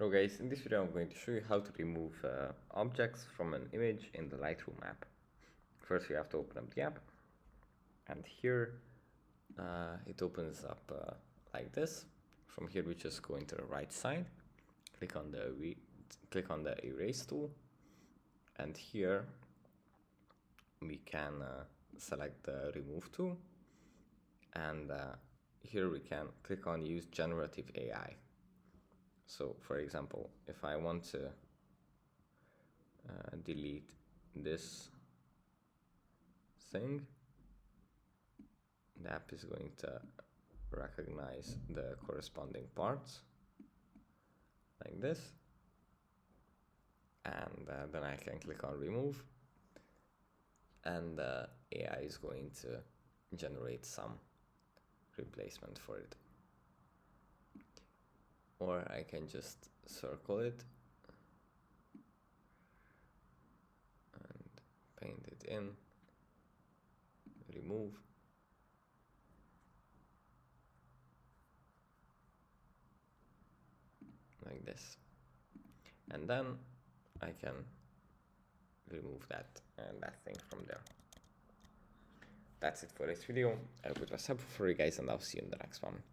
Hello guys, in this video I'm going to show you how to remove objects from an image in the Lightroom app. First we have to open up the app, and here it opens up like this. From here we just go into the right side, click on the erase tool, and here we can select the remove tool, and here we can click on use generative AI. So for example, if I want to delete this thing, the app is going to recognize the corresponding parts like this, and then I can click on remove, and the AI is going to generate some replacement for it. Or I can just circle it and paint it in, remove, like this, and then I can remove that thing from there. That's it for this video. I hope it was helpful for you guys, and I'll see you in the next one.